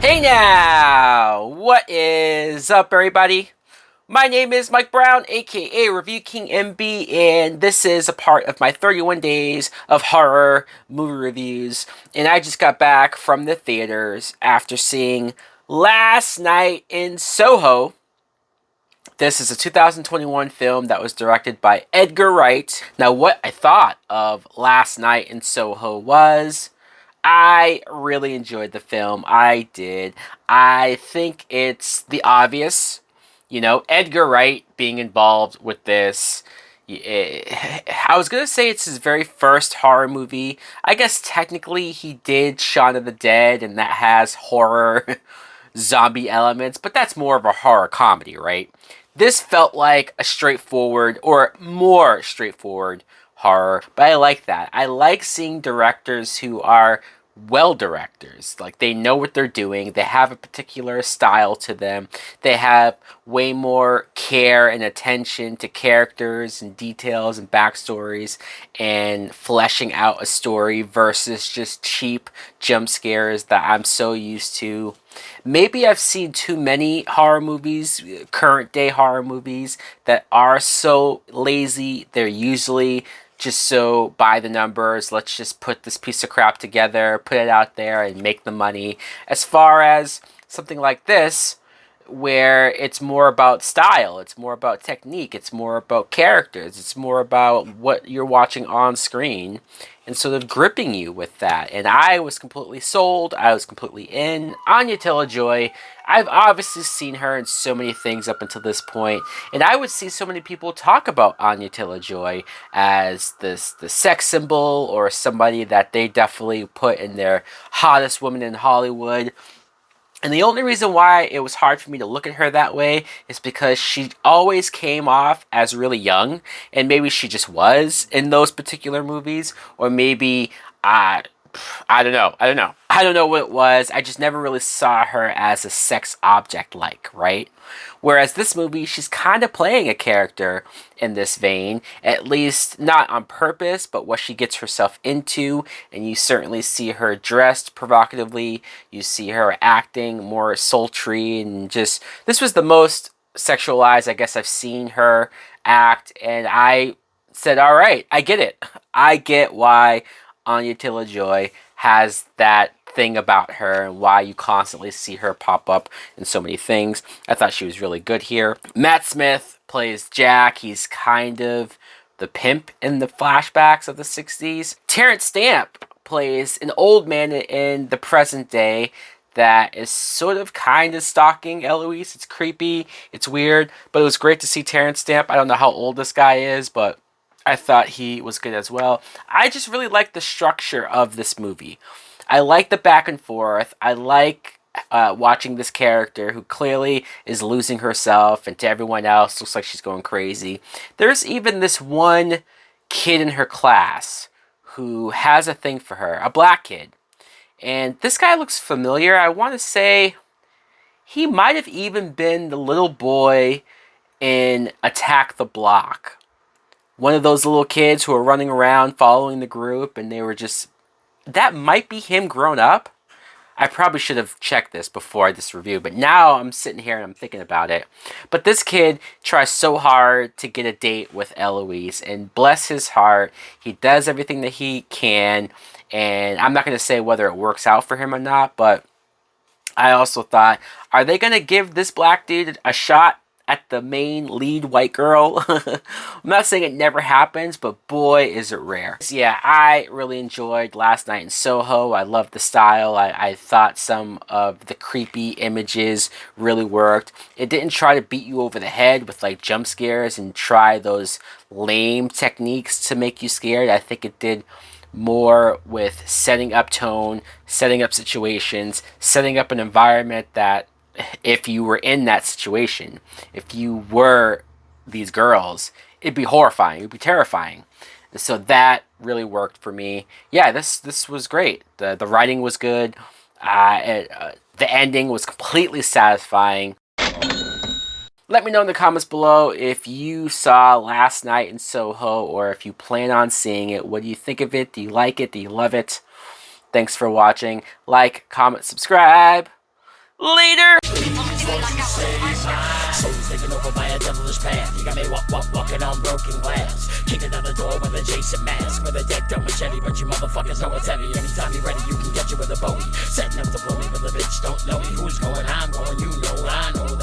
Hey now! What is up, everybody? My name is Mike Brown, aka Review King MB, and this is a part of my 31 days of horror movie reviews. And I just got back from the theaters after seeing Last Night in Soho. This is a 2021 film that was directed by Edgar Wright. Now, what I thought of Last Night in Soho was I really enjoyed the film. I did. I think it's the obvious, Edgar Wright being involved with this. I was gonna say it's his very first horror movie. I guess technically he did Shaun of the Dead, and that has horror zombie elements, but that's more of a horror comedy, right? This felt like a straightforward, or more straightforward, horror, but I like that. I like seeing directors who are directors. Like, they know what they're doing, they have a particular style to them, they have way more care and attention to characters and details and backstories and fleshing out a story versus just cheap jump scares that I'm so used to. Maybe I've seen too many horror movies, current day horror movies, that are so lazy. They're usually just so by the numbers. Let's just put this piece of crap together, put it out there, and make the money. As far as something like this, where it's more about style, it's more about technique, it's more about characters, it's more about what you're watching on screen, and sort of gripping you with that. And I was completely sold. I was completely in. Anya Taylor-Joy, I've obviously seen her in so many things up until this point, and I would see so many people talk about Anya Taylor-Joy as the sex symbol, or somebody that they definitely put in their hottest woman in Hollywood. And the only reason why it was hard for me to look at her that way is because she always came off as really young, and maybe she just was in those particular movies, or maybe I don't know. I don't know what it was. I just never really saw her as a sex object, right? Whereas this movie, she's kind of playing a character in this vein, at least not on purpose, but what she gets herself into. And you certainly see her dressed provocatively. You see her acting more sultry, and just, this was the most sexualized I guess I've seen her act. And I said, all right, I get it. I get why Anya Taylor-Joy has that thing about her, and why you constantly see her pop up in so many things. I thought she was really good here. Matt Smith plays Jack. He's kind of the pimp in the flashbacks of the 60s. Terrence Stamp plays an old man in the present day that is sort of kind of stalking Eloise. It's creepy, it's weird, but it was great to see Terrence Stamp. I don't know how old this guy is, but I thought he was good as well. I just really like the structure of this movie. I like the back and forth. I like watching this character who clearly is losing herself, and to everyone else looks like she's going crazy. There's even this one kid in her class who has a thing for her, a black kid. And this guy looks familiar. I want to say he might have even been the little boy in Attack the Block. One of those little kids who were running around following the group, and they were just... that might be him grown up. I probably should have checked this before this review, but now I'm sitting here and I'm thinking about it. But this kid tries so hard to get a date with Eloise, and bless his heart, he does everything that he can. And I'm not going to say whether it works out for him or not, but I also thought, are they going to give this black dude a shot at the main lead white girl? I'm not saying it never happens, but boy, is it rare. So yeah, I really enjoyed Last Night in Soho. I loved the style. I thought some of the creepy images really worked. It didn't try to beat you over the head with like jump scares and try those lame techniques to make you scared. I think it did more with setting up tone, setting up situations, setting up an environment that if you were in that situation, if you were these girls, it'd be horrifying, it'd be terrifying. So that really worked for me. Yeah, this was great. The writing was good. The ending was completely satisfying. Let me know in the comments below if you saw Last Night in Soho, or if you plan on seeing it. What do you think of it? Do you like it? Do you love it? Thanks for watching. Like, comment, subscribe. Later. Soul's taken over by a devilish path. You got me walking on broken glass. Kicking down the door with a Jason mask. With a deck done machete, but you motherfuckers know it's heavy. Anytime you're ready, you can get you with a Bowie. Setting up to blow me, but the bitch don't know me. Who's going, I'm going, you know, I know.